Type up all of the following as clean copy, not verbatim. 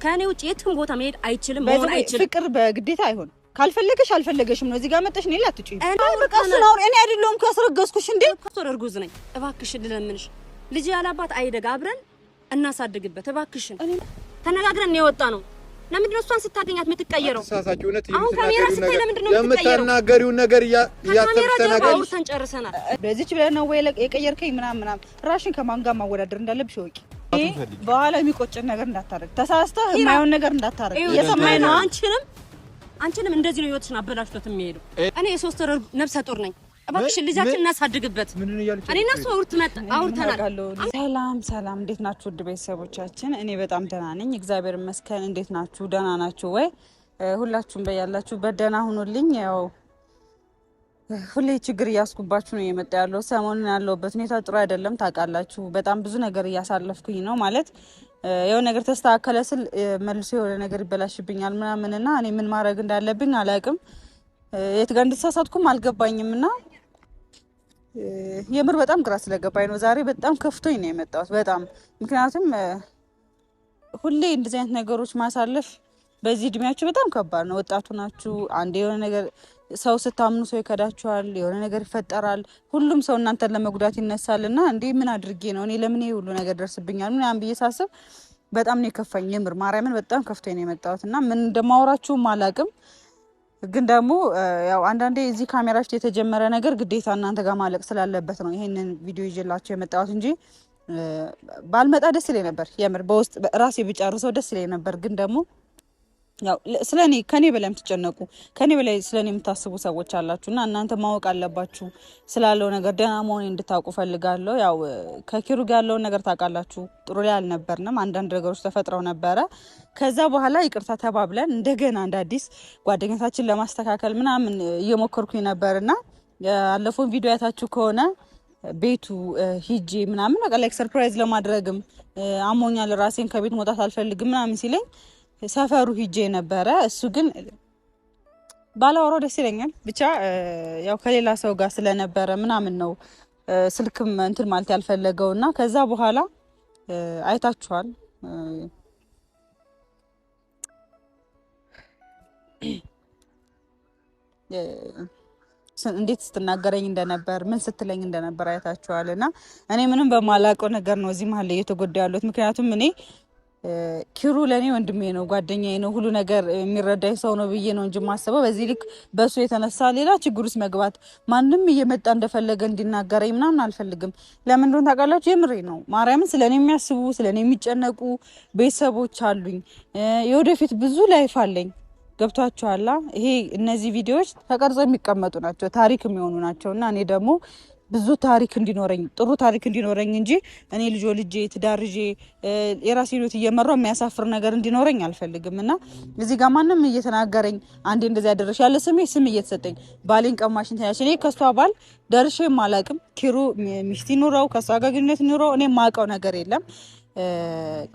ከኔ ውጪ የትም ቦታ መሄድ አይችልም መሆን አይችልም ፍቅር በግዴታ አይሆን ካልፈለገሽ አልፈለገሽም ነው እዚህ ጋር መጣሽ ነው ላትጪ በቃ ነው እኔ አይደለም ካስረገዝኩሽ እንዴ ኮስቶር እርጉዝ ነኝ እባክሽ ልለምንሽ ልጅ ያላባት አይደግ አብረን እናሳድግበት እባክሽ ተነጋግረን ነው የወጣ ነው ለምን ነው እሷን ስታገኛት የምትቀየረው ተሳሳችሁ እውነት የምትናገሪው ነገር ያስተስተናገር አውርተን ጨርሰናል በዚች ብለህ ነው ወይ የቀየርከኝ ምናምን ራሽን ከማን ጋር ማወዳደር እንዳለብሽ ወቂ በኋላ የሚቆጭን ነገር እንዳታረግ ተሳስተህ የማይሆን ነገር እንዳታረግ የሰማይ ነው አንቺንም እንደዚህ ነው ህይወትሽን አበላሽቶት የሚሄደው እኔ የሶስት ወር ነፍሰ ጡር ነኝ እባክሽ ልጃችን እናሳድግበት እኔ እና እሱ አውርተናል ሰላም እንዴት ናችሁ ውድ ቤተሰቦቻችን እኔ በጣም ደህና ነኝ እግዚአብሔር ይመስገን እንዴት ናችሁ ደህና ናችሁ ወይ ሁላችሁም በያላችሁ በደህና ሁኑልኝ ያው ሁሌ ችግር እያስኩባችሁ ነው የመጣ ያለው ሰሞኑን ያለውበት ሁኔታ ጥሩ አይደለም ታውቃላችሁ በጣም ብዙ ነገር እያሳለፍኩኝ ነው ማለት የሆነ ነገር ተስተካከለ ስል መልሶ የሆነ ነገር ይበላሽብኛል ምናምንና እኔ ምን ማድረግ እንዳለብኝ አላውቅም የት ጋር እንድትሳሳትኩም አልገባኝምና የምር በጣም ግራ ስለገባኝ ነው ዛሬ በጣም ከፍቶኝ ነው የመጣሁት በጣም ምክንያቱም ሁሌ እንደዚህ አይነት ነገሮች ማሳለፍ በዚህ እድሜያችሁ በጣም ከባድ ነው ወጣቱ ናችሁ አንዴ የሆነ ነገር ሰው ስታምኑ ሰው ይከዳችኋል የሆነ ነገር ይፈጠራል ሁሉም ሰው እናንተን ለመጉዳት ይነሳልና እንዴ ምን አድርጌ ነው እኔ ለምን ይሄ ሁሉ ነገር ደርስብኛል ምን ያን በየሳሰብ በጣም ነው የከፋኝ የምር ማርያምን በጣም ከፍቶኝ ነው የመጣሁትና ምን እንደማወራችሁ ማላቅም ግን ደግሞ ያው አንዳንዴ እዚህ ካሜራሽ የተጀመረ ነገር ግዴታ እናንተ ጋር ማለቅ ስላለበት ነው ይሄንን ቪዲዮ ይዤላችሁ የመጣሁት እንጂ ባልመጣ ደስ ይለኝ ነበር የምር በውስጥ ራሴ ብጨርሰው ደስ ይለኝ ነበር ግን ደግሞ ያው ስለኔ ከኔ በላይ የምትጨነቁ ከኔ በላይ ስለኔ የምታስቡ ሰዎች አላችሁና እናንተ ማወቅ አለባችሁ ስላለው ነገር ደህና መሆኔን እንድታውቁ ፈልጋለሁ ያው ከኪሩ ጋር ያለው ነገር ታውቃላችሁ ጥሩ ላይ አልነበርንም አንዳንድ ነገሮች ተፈጥረው ነበረ ከዛ በኋላ ይቅርታ ተባብለን እንደገና እንደ አዲስ ጓደኛታችን ለማስተካከል ምናምን እየሞከርኩኝ ነበርና ያለፈውን ቪዲዮ ያታችሁ ከሆነ ቤቱ ሂጂ ምናምን በቃ ላይክ ሰርፕራይዝ ለማድረግም አሞኛል ራሴን ከቤት መውጣት አልፈልግም ምናምን ሲለኝ ሰፈሩ ሂጄ ነበረ እሱ ግን ባላወራው ደስ ይለኛል ብቻ ያው ከሌላ ሰው ጋር ስለነበረ ምናምን ነው ስልክም እንትን ማለት ያልፈለገውና ከዛ በኋላ አይታችኋል እንዴት ስትናገረኝ እንደነበር ምን ስትለኝ እንደነበር አይታችኋልና እኔ ምንም በማላውቀው ነገር ነው እዚህ መሀል እየተጎዳ ያለሁት ምክንያቱም እኔ ኪሩ ለኔ ወንድሜ ነው ጓደኛዬ ነው ሁሉ ነገር የሚረዳኝ ሰው ነው ብዬ ነው እንጂ ማሰበው በዚህ ልክ በሱ የተነሳ ሌላ ችግር ውስጥ መግባት ማንንም እየመጣ እንደፈለገ እንዲናገረኝ ምናምን አልፈልግም ለምን እንደሆነ ታውቃላችሁ የምሬ ነው ማርያምን ስለኔ የሚያስቡ ስለኔ የሚጨነቁ ቤተሰቦች አሉኝ የወደፊት ብዙ ላይፍ አለኝ ገብቷችኋል ይሄ እነዚህ ቪዲዮዎች ተቀርጸው የሚቀመጡ ናቸው ታሪክ የሚሆኑ ናቸውና እኔ ደግሞ ብዙ ታሪክ እንዲኖረኝ ጥሩ ታሪክ እንዲኖረኝ እንጂ እኔ ልጅ ወልጄ ትዳርጄ የራሴ ህይወት እየመራው የሚያሳፍር ነገር እንዲኖረኝ አልፈልግምና እዚህ ጋር ማንንም እየተናገረኝ አንዴ እንደዚህ ያደረሽ ያለ ስም እየተሰጠኝ ባሌን ቀማሽን ታያሽ እኔ ከሷ ባል ደርሼ ማላቅም ኪሩ ሚስት ይኑረው ከሷ ጋር ግንኙነት ይኑረው እኔ ማቀው ነገር የለም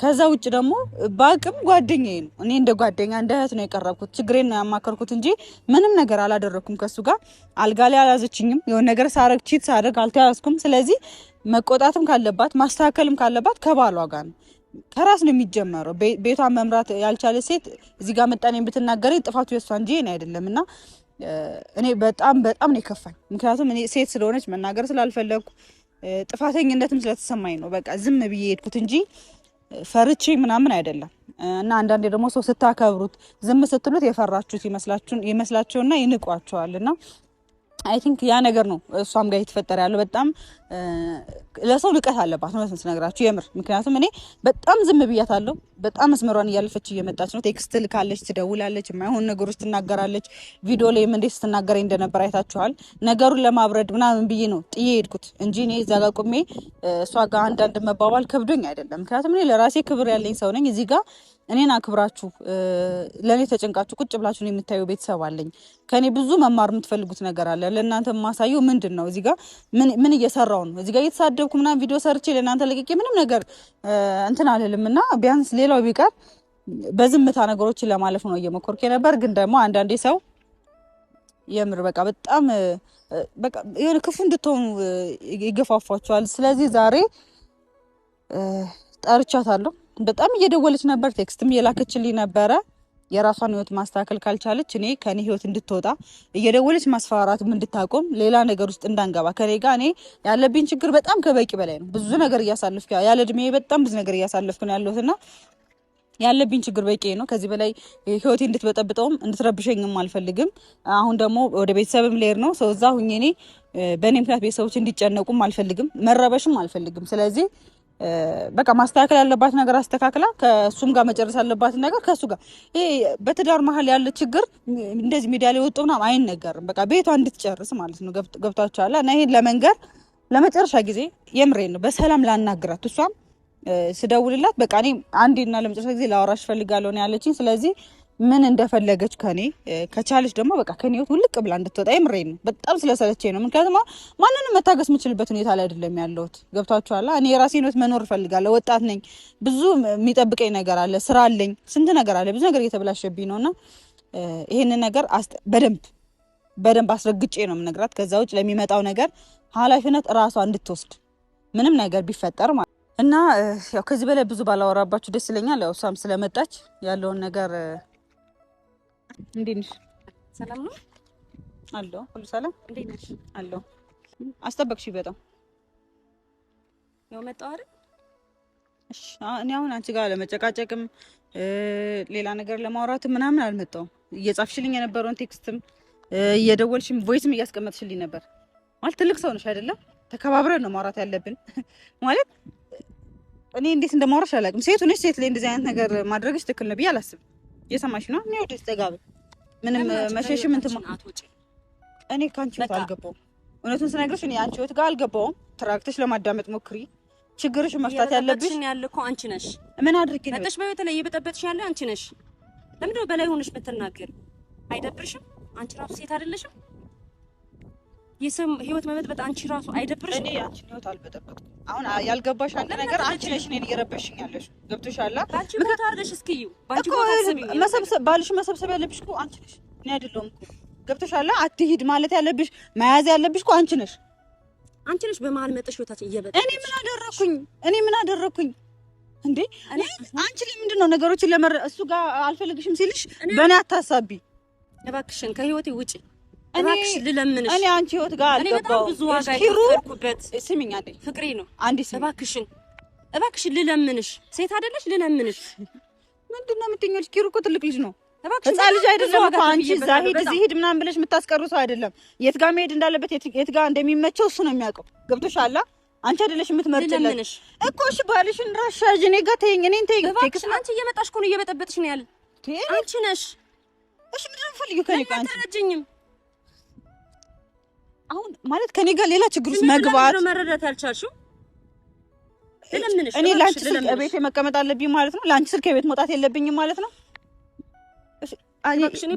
ከዛ ውጭ ደግሞ ባቅም ጓደኛዬ ነው እኔ እንደ ጓደኛ እንደ እህት ነው የቀረብኩት ችግሬን ነው ያማከርኩት እንጂ ምንም ነገር አላደረኩም ከሱ ጋር አልጋ ላይ አላዘችኝም የሆነ ነገር ሳረግ ቺት ሳረግ አልተያዝኩም ስለዚህ መቆጣትም ካለባት ማስተካከልም ካለባት ከባሏ ጋር ነው ከራስ ነው የሚጀመረው ቤቷን መምራት ያልቻለ ሴት እዚህ ጋር መጣኔን ብትናገረኝ ጥፋቱ የሷ እንጂ እኔ አይደለምና እኔ በጣም ነው የከፋኝ ምክንያቱም እኔ ሴት ስለሆነች መናገር ስላልፈለኩ ጥፋተኝነትም ስለተሰማኝ ነው በቃ ዝም ብዬ ሄድኩት እንጂ ፈርቼ ምናምን አይደለም እና አንዳንዴ ደግሞ ሰው ስታከብሩት ዝም ስትሉት የፈራችሁት ይመስላችሁና ይንቋችኋልና አይ ቲንክ ያ ነገር ነው እሷም ጋር የተፈጠረ ያለው በጣም ለሰው ልቀት አለባት ነው ተነግራችሁ የምር ምክንያቱም እኔ በጣም ዝም ብያታለሁ በጣም መስመሯን እያለፈች እየመጣች ነው ቴክስት ልካለች ትደውላለች የማይሆን ነገሮች ትናገራለች ቪዲዮ ላይ ምን እንዴት ስትናገረኝ እንደነበር አይታችኋል ነገሩን ለማብረድ ምናምን ብዬ ነው ጥዬ ሄድኩት እንጂ እኔ እዛ ጋር ቆሜ እሷ ጋር አንዳንድ መባባል ከብዶኝ አይደለም ምክንያቱም እኔ ለራሴ ክብር ያለኝ ሰው ነኝ እዚህ ጋር እኔን አክብራችሁ ለኔ ተጨንቃችሁ ቁጭ ብላችሁ ነው የምታዩ ቤተሰብ አለኝ ከኔ ብዙ መማር የምትፈልጉት ነገር አለ ለእናንተ ማሳየው ምንድነው እዚህ ጋር ምን እየሰራው ነው እዚህ ጋር እየተሳደብኩ ምናምን ቪዲዮ ሰርቼ ለእናንተ ለቅቄ ምንም ነገር እንትን አልልምና ቢያንስ ሌላው ቢቀር በዝምታ ነገሮችን ለማለፍ ነው እየሞከርኩ ነበር ግን ደግሞ አንዳንዴ ሰው የምር በቃ በጣም በቃ የሆነ ክፉ እንድትሆኑ ይገፋፋችኋል ስለዚህ ዛሬ ጠርቻታለሁ በጣም እየደወለች ነበር፣ ቴክስትም እየላከችልኝ ነበረ። የራሷን ህይወት ማስተካከል ካልቻለች እኔ ከኔ ህይወት እንድትወጣ እየደወለች ማስፈራራትም እንድታቆም ሌላ ነገር ውስጥ እንዳንገባ ከኔ ጋር እኔ ያለብኝ ችግር በጣም ከበቂ በላይ ነው። ብዙ ነገር እያሳለፍኩ ያለ እድሜ በጣም ብዙ ነገር እያሳለፍኩ ነው ያለሁትና ያለብኝ ችግር በቂ ነው። ከዚህ በላይ ህይወቴ እንድትበጠብጠውም እንድትረብሸኝም አልፈልግም። አሁን ደግሞ ወደ ቤተሰብም ልሄድ ነው። ሰው እዛ ሁኜ እኔ በእኔ ምክንያት ቤተሰቦች እንዲጨነቁም አልፈልግም፣ መረበሽም አልፈልግም። ስለዚህ በቃ ማስተካከል ያለባት ነገር አስተካክላ ከሱም ጋር መጨረስ ያለባት ነገር ከሱ ጋር ይሄ በትዳር መሀል ያለ ችግር እንደዚህ ሚዲያ ላይ ወጥቶ ምናምን አይነገርም። በቃ ቤቷ እንድትጨርስ ማለት ነው። ገብቷችኋል? እና ይሄን ለመንገር ለመጨረሻ ጊዜ የምሬን ነው በሰላም ላናግራት። እሷም ስደውልላት በቃ እኔ አንዴና ለመጨረሻ ጊዜ ላወራሽ ፈልጋለሁ ነው ያለችኝ። ስለዚህ ምን እንደፈለገች ከኔ ከቻለች ደግሞ በቃ ከኔ ህይወት ውልቅ ብላ እንድትወጣ የምሬን ነው። በጣም ስለሰለቸኝ ነው። ምክንያቱም ማንንም መታገስ የምችልበት ሁኔታ ላይ አይደለም ያለሁት። ገብቷችኋል? እኔ የራሴን ህይወት መኖር እፈልጋለሁ። ወጣት ነኝ። ብዙ የሚጠብቀኝ ነገር አለ። ስራ አለኝ። ስንት ነገር አለ። ብዙ ነገር እየተበላሸብኝ ነውና ይሄንን ነገር በደንብ አስረግጬ ነው የምነግራት። ከዛ ውጭ ለሚመጣው ነገር ኃላፊነት እራሷ እንድትወስድ ምንም ነገር ቢፈጠር ማለት እና ያው ከዚህ በላይ ብዙ ባላወራባችሁ ደስ ይለኛል። ያው እሷም ስለመጣች ያለውን ነገር እንዴት ነሽ? ሰላም ነው አለው። ሁሉ ሰላም እንዴት ነሽ? አለው። አስጠበቅሽኝ በጣም ያው መጣሁ አይደል? እሺ እኔ አሁን አንቺ ጋር ለመጨቃጨቅም ሌላ ነገር ለማውራት ምናምን አልመጣሁም። እየጻፍሽልኝ የነበረውን ቴክስትም እየደወልሽም ቮይስም እያስቀመጥሽልኝ ነበር። ማለት ትልቅ ሰው ነሽ አይደለም? ተከባብረን ነው ማውራት ያለብን። ማለት እኔ እንዴት እንደማውራሽ አላውቅም። ሴት ነሽ፣ ሴት ላይ እንደዚህ አይነት ነገር ማድረግሽ ትክክል ነው ብዬ አላስብም። እየሰማሽ ነው? እኔ ወደ ተጋብ ምንም መሸሽም እንትን እኔ ካንቺ ህይወት አልገባውም። እውነቱን ስነግርሽ እኔ አንቺ ህይወት ጋር አልገባውም። ተራክተሽ ለማዳመጥ ሞክሪ። ችግርሽን መፍታት ያለብሽ ያለ እኮ አንቺ ነሽ። ምን አድርጌ ነው መጥተሽ በህይወት ላይ እየበጠበጥሽ ያለ አንቺ ነሽ። ለምንድን ነው በላይ ሆነሽ የምትናገሪ? አይደብርሽም? አንቺ ራሱ ሴት አይደለሽም? የሰም ህይወት መበጥበጥ አንቺ ራሱ አይደብርሽም? እኔ አንቺ ህይወት አልበጠበጥኩም። አሁን ያልገባሽ አንተ ነገር አንቺ ነሽ እኔን እየረበሽኝ ያለሽ። ገብቶሻል? አንቺ ምን ታርገሽ? እስኪዩ ባንቺ ቦታ መሰብሰብ ባልሽ መሰብሰብ ያለብሽ እኮ አንቺ ነሽ፣ እኔ አይደለሁም እኮ። ገብቶሻል? አትሂድ ማለት ያለብሽ መያዝ ያለብሽ እኮ አንቺ ነሽ። አንቺ ነሽ በመሀል መጥተሽ ህይወታችን እየበጠበጥሽ። እኔ ምን አደረኩኝ እንዴ? አንቺ ለምንድን ነው ነገሮችን እሱ ጋር አልፈልግሽም ሲልሽ በእኔ አታሳቢ እባክሽን፣ ከህይወቴ ውጪ እባክሽ ልለምንሽ። እኔ አንቺ ህይወት ጋር አልገባው። እኔ በጣም ብዙ ዋጋ የከፈልኩበት ስሚኝ አንዴ ፍቅሬ ነው። አንዴ እባክሽን ልለምንሽ። ሴት አይደለሽ? ልለምንሽ። ምንድነው የምትይኝ? ኪሩ እኮ ትልቅ ልጅ ነው። ህፃን ልጅ አይደለም እኮ። አንቺ እዛ ሂድ እዚህ ሂድ ምናምን ብለሽ የምታስቀሩ ሰው አይደለም። የት ጋር መሄድ እንዳለበት የት ጋር እንደሚመቸው እሱ ነው የሚያውቀው። ገብቶሻል? አንቺ አይደለሽ የምትመርጭለት እኮ። እሺ ባልሽን ራሻጅ እኔ ጋር ተይኝ፣ እኔን ተይኝ። አንቺ እየመጣሽ እኮ ነው እየበጠበጥሽ ነው ያለ አንቺ ነሽ። እሺ ምንድን ነው የምትፈልጊው ከኔ ጋር? አንቺ አትረጅኝም አሁን ማለት ከኔ ጋር ሌላ ችግር ውስጥ መግባት ነው መረዳት ያልቻልሽው። ለምንሽ እኔ ላንቺ ስልክ ቤት መቀመጥ አለብኝ ማለት ነው? ላንቺ ስልክ ቤት መውጣት የለብኝም ማለት ነው?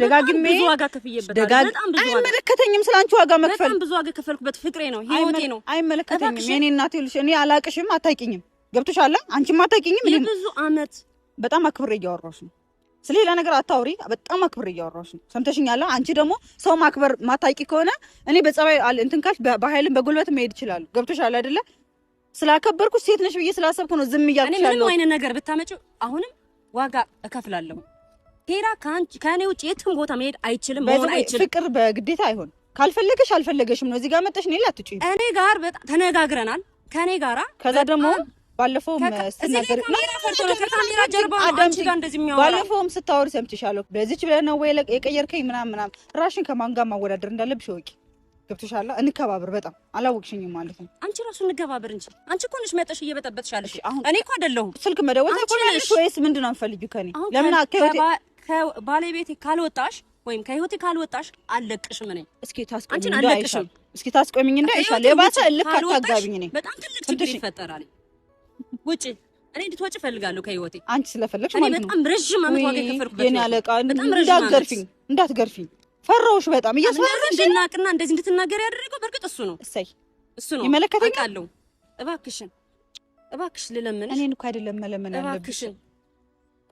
ደጋግሜ ብዙ ዋጋ ከፍዬበታለሁ። በጣም ብዙ ዋጋ አይመለከተኝም። ስላንቺ ዋጋ መክፈል በጣም ብዙ ዋጋ ከፈልኩበት ፍቅሬ ነው፣ ህይወቴ ነው። አይመለከተኝም። የኔ እናቴ ልጅ እኔ አላቅሽም፣ አታውቂኝም። ገብቶሻል? አንቺም አታውቂኝም። እኔ ብዙ አመት በጣም አክብሬ እያወራሁሽ ነው። ስለሌላ ነገር አታውሪ። በጣም አክብሬ እያወራሁሽ ነው። ሰምተሽኛል? አንቺ ደግሞ ሰው ማክበር ማታውቂ ከሆነ እኔ በጸባይ እንትን ካልሽ በኃይልም በጉልበት መሄድ ይችላል። ገብቶሻል አይደለ? ስላከበርኩሽ ሴት ነሽ ብዬ ስላሰብኩ ነው ዝም እያልኩሽ ያለው። እኔ ምንም አይነት ነገር ብታመጪው አሁንም ዋጋ እከፍላለሁ። ሄራ ከኔ ውጭ የትም ቦታ መሄድ አይችልም፣ መሆን አይችልም። ፍቅር በግዴታ አይሆን። ካልፈለገሽ አልፈለገሽም ነው። እዚህ ጋር መጣሽ ነው ላትጪ። እኔ ጋር በጣም ተነጋግረናል ከኔ ጋራ። ከዛ ደግሞ ባለፈው ስትናገር ከካሜራ ጀርባ አንቺ ጋር እንደዚህ የሚያወራ ባለፈውም ስታወሪ ሰምቼሻለሁ። በዚች ብለህ ነው ወይ የቀየርከኝ ምናምን ራሽን ከማን ጋር ማወዳደር እንዳለብሽ ወቂ። ገብቶሻል? እንከባበር። በጣም አላወቅሽኝም ማለት ነው። አንቺ ራሱ እንከባበር እንጂ አንቺ እኮ ነሽ መጠሽ እየበጠበጥሻለሽ። እኔ እኮ አይደለሁም። ስልክ መደወል ታቆላለሽ ወይስ ምንድነው የምትፈልጊው ከኔ? ለምን ከባለቤቴ ካልወጣሽ ወይም ከህይወቴ ካልወጣሽ አልለቅሽም። እኔ እስኪ ታስቆሚኝ እንዳይሻል የባሰ ልክ አታጋቢኝ። እኔ በጣም ትልቅ ችግር ይፈጠራል። ውጪ። እኔ እንድትወጪ እፈልጋለሁ ከህይወቴ። አንቺ ስለፈለግሽ ማለት ነው። በጣም ረጅም አመት ዋጋ የከፈልኩበት የኔ አለቃ እንዳትገርፊኝ ፈራውሽ። በጣም እያስፈራራሽ እንድናቅና እንደዚህ እንድትናገር ያደረገው በእርግጥ እሱ ነው። እሱ ነው ይመለከተኛል። እባክሽ ልለምንሽ። እኔን እኮ አይደለም መለመን ያለብሽ። እባክሽን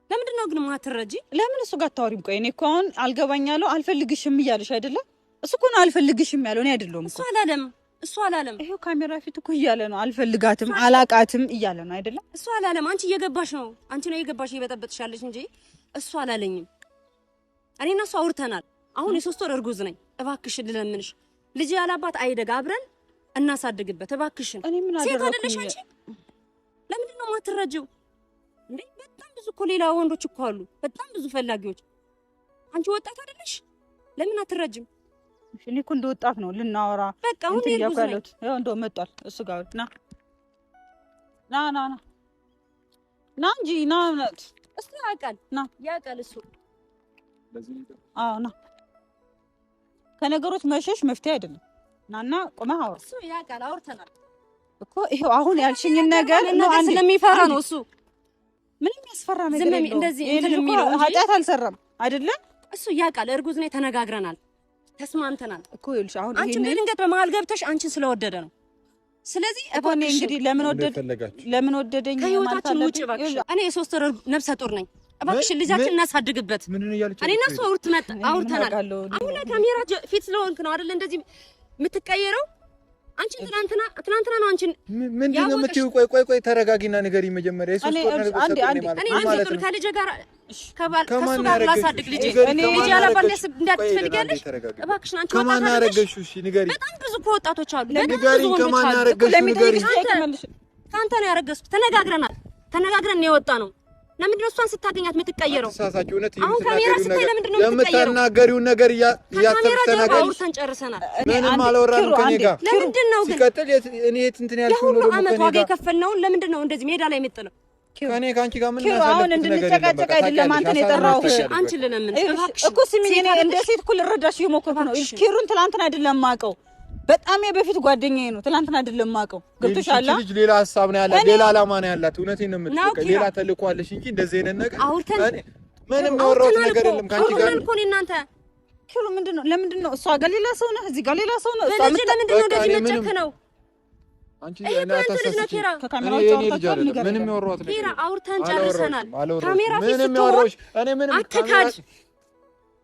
ለምንድን ነው ግን ማትረጂ? ለምን እሱ ጋር አታወሪም? ቆይ እኔ እኮ አሁን አልገባኝ ያለው አልፈልግሽም እያለሽ አይደለም? እሱ እኮ ነው አልፈልግሽም ያለው፣ እኔ አይደለሁም እኮ። እሱ አላለም። እሱ አላለም። ይሄው ካሜራ ፊት እኮ እያለ ነው አልፈልጋትም አላቃትም እያለ ነው አይደለም? እሱ አላለም። አንቺ እየገባሽ ነው። አንቺ ነው እየገባሽ እየበጠበጥሻለሽ እንጂ እሱ አላለኝም። እኔና እሱ አውርተናል። አሁን የ3 ወር እርጉዝ ነኝ። እባክሽን ልለምንሽ ልጅ ያላባት አይደግ አብረን እናሳድግበት እባክሽን። ሴት አይደለሽ አንቺ? ለምንድን ነው የማትረጂው እንዴ? በጣም ብዙ እኮ ሌላ ወንዶች እኮ አሉ፣ በጣም ብዙ ፈላጊዎች። አንቺ ወጣት አይደለሽ? ለምን አትረጂም? እኔ እኮ እንደ ወጣት ነው ልናወራ። በቃ አሁን ይልኩት ያው እንደው መጣል እሱ ጋር ና እንጂ ና እሱ ያውቃል ያውቃል እሱ። ና ከነገሮች መሸሽ መፍትሄ አይደለም። ናና ቆመህ አውራ። እሱ ያውቃል አውርተናል እኮ ይሄው አሁን ያልሽኝን ነገር ነው። አንተ ስለሚፈራ ነው እሱ። ምንም ያስፈራ ነገር የለውም። እንደዚህ እንትን የሚለው ኃጢአት አልሰራም አይደለም? እሱ ያውቃል። እርጉዝ ነኝ ተነጋግረናል፣ ተስማምተናል እኮ ይልሽ። አሁን አንቺ በድንገት በመሀል ገብተሽ አንቺን ስለወደደ ነው። ስለዚህ እኔ እንግዲህ ለምን ወደደኝ ከህይወታችን ውጪ እባክሽ። እኔ የ3 ወር ነብሰ ጡር ነኝ። እባክሽን ልጃችን እናሳድግበት። እኔና እሱ አውርተናል። አሁን ላይ ካሜራ ፊት ስለሆንክ ነው አይደል እንደዚህ የምትቀየረው? አንቺ ትናንትና ነው አንቺን ምንድነው የምትይው? ቆይ ተረጋጊና ንገሪ መጀመሪያ። የ3 ወር ነብሰ ጡር ነኝ ማለት ነው። ማለት ነው ከልጅ ጋር ከሱ ጋር ላሳድግ ልጅ ልጅ ያላባንደስ እንዳትፈልጊያለሽ እባክሽን። አንቺ ከማን ያረገሽው? እሺ ንገሪ። በጣም ብዙ ወጣቶች አሉ። ንገሪ ከማን ያረገሽው? ንገሪ። ካንተ ነው ያረገዝኩት። ተነጋግረን ነው የወጣ ነው። ለምንድን ነው እሷን ስታገኛት የምትቀየረው? ተሳሳችሁ። እውነት አሁን ካሜራ ስታይ ለምንድን ነው የምትቀየረው? የምትናገሪውን ነገር እያስተናገድሽ አውርተን ጨርሰናል። ምንም አላወራንም ከኔ ጋር። ለምንድን ነው ግን ሲቀጥል እኔ እንትን ያልሽው ነው ደግሞ ከኔ ጋር የከፈልነውን ለምንድን ነው እንደዚህ ሜዳ ላይ የምትጥለው? ከኔ ካንቺ ጋር ምን አሁን እንድንጨቃጨቅ አይደለም አንተን የጠራሁሽ። አንቺ ለምን እኮ ስሚኝ፣ እኔ እንደ ሴት እኮ ልረዳሽ እየሞከርኩ ነው። ኪሩን ትናንትና አይደለም የማውቀው፣ በጣም የበፊት ጓደኛዬ ነው። ትናንትና አይደለም የማውቀው። ገብቶሻል? ልጅ ሌላ ሀሳብ ነው ያላት፣ ሌላ አላማ ነው ያላት። እውነቴን ነው የምትልከው፣ ሌላ ተልእኮ አለሽ እንጂ እንደዚህ አይነት ነገር ምንም ያወራሁት ነገር የለም ካንቺ ጋር እኮ ነው። እናንተ ኪሩ ምንድነው? ለምንድን ነው እሷ ጋር ሌላ ሰው ነው፣ እዚህ ጋር ሌላ ሰው ነው? ለምንድን ነው እንደዚህ መጨከነው? አንቺ እናታሰስቺ ከካሜራው ጫወታችሁ ነገር ምንም ያወራሁት ነገር ኪራ አውርተን ጨርሰናል። ካሜራ ፊት ምንም ያወራሁሽ እኔ ምንም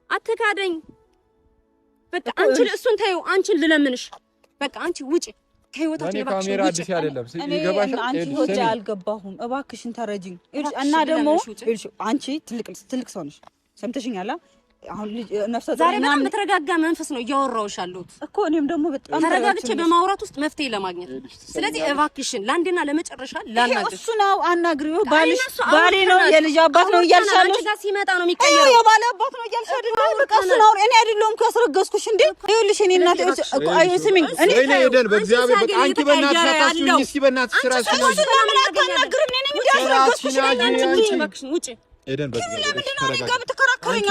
አትካደኝ። በቃ አንቺ እሱን ተይው። አንቺን ልለምንሽ በቃ አንቺ ውጪ ከህይወታችን እባክሽ። ካሜራ አዲስ አይደለም ይገባሻል። አንቺ ሆጄ አልገባሁም። እባክሽን ተረጂኝ። እና ደግሞ አንቺ ትልቅ ሰው ነሽ። ሰምተሽኛል? አሁን ነፍሰ ዛሬ በጣም በተረጋጋ መንፈስ ነው እያወራሁሽ ያለሁት እኮ። እኔም ደግሞ በጣም ተረጋግቼ በማውራት ውስጥ መፍትሄ ለማግኘት። ስለዚህ እባክሽን ለአንዴና ለመጨረሻ ላናግርሽ። እሱ ነው አናግሪው። ባሌ ነው የልጅ አባት ነው እያልሻለሁ። አንቺ ጋር ሲመጣ ነው የሚቀየረው። የባሌ አባት ነው እያልሻለሁ። በቃ እሱ ነው። እኔ አይደለሁም ካስረገዝኩሽ እንዴ? ይኸውልሽ እኔ እናቴ ስሚኝ፣ እኔ ሄደን በእግዚአብሔር በቃ አንቺ በእናትሽ አታስቢኝ። እስኪ በእናትሽ ስራሽ ነው። እሱ ለምን አታናግሪም? እኔ ነኝ ያስረገዝኩሽ። እባክሽን ውጪ። ሄደን በእግዚአብሔር ተከራከረኝ።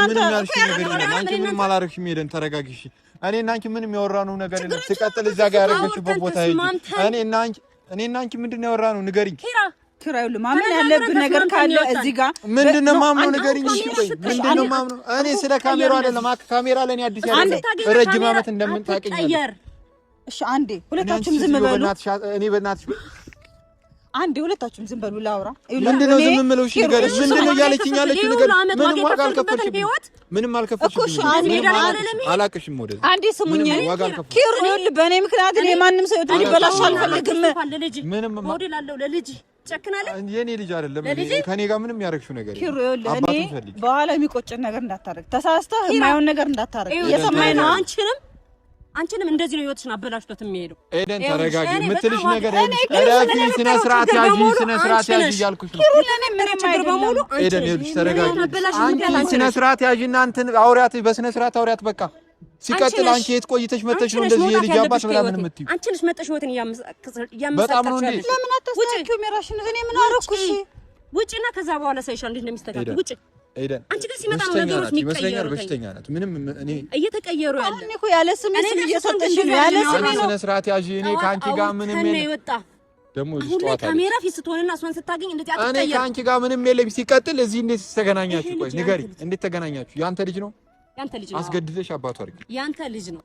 አንቺ ምንም አላረግሽም። ሄደን ተረጋጊሽ። እኔ እና አንቺ ምንም ያወራነው ነገር የለም። ሲቀጥል እዛ ጋር ያረገችበት ቦታ ሄጂ። እኔ እና አንቺ ምንድን ነው ያወራነው? ንገሪኝ ኪራ። ይኸውልህ ማመን ያለብን ነገር ካለ እዚህ ጋር ምንድን ነው ማምነው? ንገሪኝ። እሺ ቆይ ምንድን ነው ማምነው? እኔ ስለ ካሜራው አይደለም። ካሜራ ለኔ አዲስ አይደለም። ረጅም ዓመት እንደምታውቂኝ። እሺ አንዴ ሁለታችሁም ዝም በሉ። እኔ በእናትሽ አንዴ ሁለታችሁም ዝም በሉ ላውራ። ምንድነው ዝም የምለው? እሺ ንገሪኝ። ምንድነው እያለችኝ ያለችው ነገር? ምንም ዋጋ አልከፈልሽም። ምንም አልከፈልሽም። አላቅሽም። ወደዛ አንዴ ስሙኝ። ኪሩ ይኸውልህ በእኔ ምክንያት እኔ ማንም ሰው እንዲበላሽ አልፈልግም። ምንም ሞዴል አለው ለልጅ ጨክናለህ። የኔ ልጅ አይደለም። ከኔ ጋር ምንም ያደረግሽው ነገር ኪሩ ይኸውልህ እኔ በኋላ የሚቆጭን ነገር እንዳታረግ፣ ተሳስተህ የማይሆን ነገር እንዳታረግ። እየሰማኸኝ ነው? አንቺንም እንደዚህ ነው ህይወትሽን አበላሽቶት የሚሄደው። ኤደን ተረጋጊ። የምትልሽ ነገር ረጋጊ። ስነ ስርዓት ያዢ እያልኩሽ ነው። ኤደን ይኸውልሽ ተረጋጊ። አንቺ ስነ ስርዓት ያዢና እንትን አውሪያት፣ በስነ ስርዓት አውሪያት። በቃ ሲቀጥል አንቺ የት ቆይተሽ መተሽ ነው እንደዚህ የልጅ አባት ምናምን የምትይው? አንቺ ነሽ መተሽ ህይወትን በጣም ነው እንዴ? ለምን አታስተካክዪው? ሜራሽን እኔ ምን አደረኩሽ? ውጪና ከዛ በኋላ ሳይሻል እንዴት እንደሚስተካከል ውጪ። ኤደን አንቺ ጋር ሲመጣ ነው ነገሮች የሚቀየሩ። በሽተኛ ናት። ምንም እኔ እየተቀየሩ ያለ እኔ እኮ ያለ ስሜ ስም እየሰጠሽ ነው። ያለ ስሜ ነው። ስነ ስርዓት ያዢ። እኔ ካንቺ ጋር ምንም የለም። ደግሞ እዚህ ጨዋታ ካሜራ ፊት ስትሆንና እሷን ስታገኝ እንደዚህ አትቀየር። እኔ ካንቺ ጋር ምንም የለም። ሲቀጥል እዚህ እንዴት ተገናኛችሁ? ቆይ ንገሪኝ፣ እንዴት ተገናኛችሁ? ያንተ ልጅ ነው? ያንተ ልጅ ነው። አስገድደሽ አባቱ አድርጊ። ያንተ ልጅ ነው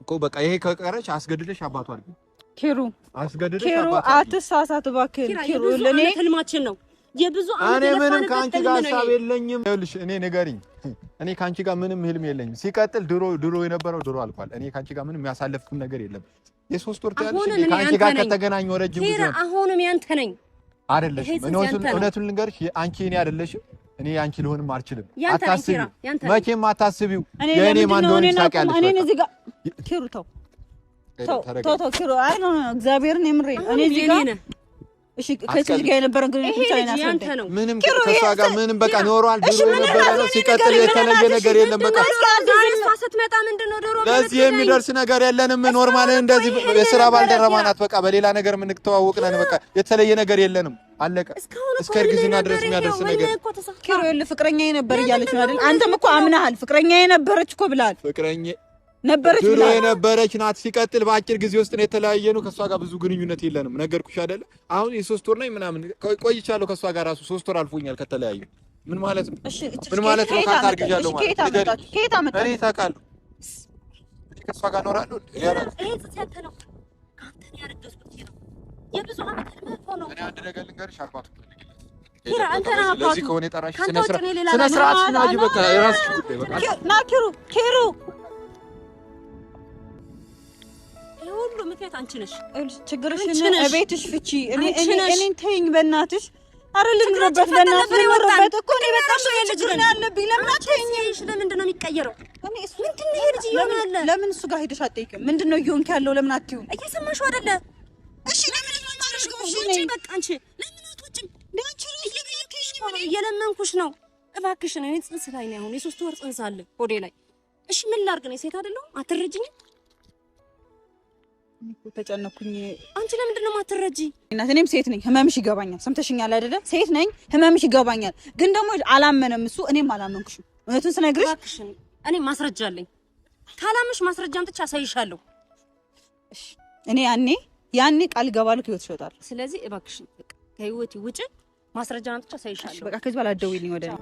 እኮ በቃ ይሄ ከቀረች አስገድደሽ አባቱ አድርጊ። ኪሩ አስገድደሽ አባቱ ኪሩ አትሳሳት እባክህ። ኪሩ ለኔ ህልማችን ነው የብዙ እኔ ምንም ካንቺ ጋር ሀሳብ የለኝም። ይኸውልሽ እኔ ንገሪኝ፣ እኔ ካንቺ ጋር ምንም ህልም የለኝም። ሲቀጥል ድሮ የነበረው ድሮ አልፏል። እኔ ካንቺ ጋር ምንም ያሳለፍኩም ነገር የለም። የሶስት ወር ታያለሽ ከአንቺ ጋር ከተገናኙ ረጅም ጊዜ ነው። አሁንም ያንተ ነኝ አይደለሽም። እውነቱን ልንገርሽ አንቺ እኔ አይደለሽም። እኔ አንቺ ልሆንም አልችልም። አታስቢው፣ መቼም አታስቢው። የኔ ማን እንደሆነ ታውቂያለሽ። እኔ እዚህ ጋር ኪሩ ተው ኪሩ አይ ነው እግዚአብሔርን የምሬን እኔ እዚህ ጋር እሺ ከዚህ ጋር የነበረን ግንኙነት ብቻ ነው። ምንም ከሷ ጋር ምንም በቃ ኖሯል። ድሮ የነበረ ነው። ሲቀጥል የተለየ ነገር የለም። በቃ ስትመጣ ምንድነው ዶሮ ለዚህ የሚደርስ ነገር የለንም። ኖርማል እንደዚህ የሥራ ባልደረባ ናት። በቃ በሌላ ነገር የምንተዋወቅ ነን። በቃ የተለየ ነገር የለንም። አለቀ። እስከ እርግዝና ድረስ የሚያደርስ ነገር ኪሩ ይኸውልህ ፍቅረኛዬ ነበር እያለች ነው አይደል? አንተም እኮ አምናሃል። ፍቅረኛዬ ነበረች እኮ ብለሃል። ፍቅረኛዬ ነበረች ድሮ የነበረች ናት። ሲቀጥል በአጭር ጊዜ ውስጥ ነው የተለያየ ነው። ከሷ ጋር ብዙ ግንኙነት የለንም። ነገርኩሽ አይደለ? አሁን የ3 ወር ነኝ ምናምን ቆይቻለሁ ከሷ ጋር ራሱ 3 ወር አልፎኛል ከተለያዩ። ምን ማለት ነው? ምን ማለት ነው? ካታርግጃለሁ ማለት ከየት አመጣህ? እኔ ታውቃለሁ ከሷ ጋር እኖራለሁ። ይሄ ጽያተ ነው ካንተ ያረገዝኩት ነው የብዙ አመት ህልም ነው። እኔ አንድ ነገር ልንገርሽ አባቱ ኪራ አንተ ነህ አባቱ። ለዚህ ከሆነ የጠራሽ ስነ ስርዓት ናጂ በቃ የራስሽ ጉዳይ በቃ ና ኪሩ ሁሉ ምክንያት አንቺ ነሽ። ችግርሽን እቤትሽ ፍቺ። እኔን ተይኝ በእናትሽ። አረ ልንረበት በእናትሽ ልንረበት እኮ እኔ በጣም ችግር ያለብኝ። ለምን አትይኝሽ? ለምንድን ነው የሚቀየረው? ምንድን ነው ይሄ ልጅ ይሆናል? ለምን እሱ ጋር ሄደሽ አትጠይቂም? ምንድን ነው እየሆንክ ያለው? ለምን አትይውም? እየሰማሽው አይደለ? እሺ ለምን አትወጪም? እሺ በቃ አንቺ ለምን አትወጪም? እየለመንኩሽ ነው እባክሽን። እኔ ጽንስ ላይ ነው አሁን የ3 ወር ጽንስ አለ ሆዴ ላይ። እሺ ምን ላድርግ? ነው ሴት አይደለሁ? አትረጂኝም? ተጨነኩኝ። አንቺ ለምንድን ነው የማትረጂ? እናት እኔም ሴት ነኝ፣ ህመምሽ ይገባኛል። ሰምተሽኛል አይደለ? ሴት ነኝ፣ ህመምሽ ይገባኛል። ግን ደግሞ አላመነም እሱ፣ እኔም አላመንኩሽም። እውነቱን ስነግርሽ እባክሽን፣ እኔ ማስረጃ አለኝ። ካላምሽ ማስረጃ አምጥቼ አሳይሻለሁ። እሺ እኔ ያኔ ቃል ገባልኩ ህይወት ይወጣል። ስለዚህ እባክሽን ከህይወቴ ውጪ ማስረጃ አምጥቼ አሳይሻለሁ። በቃ ከዚህ በኋላ አትደውይልኝ ወደ እኔ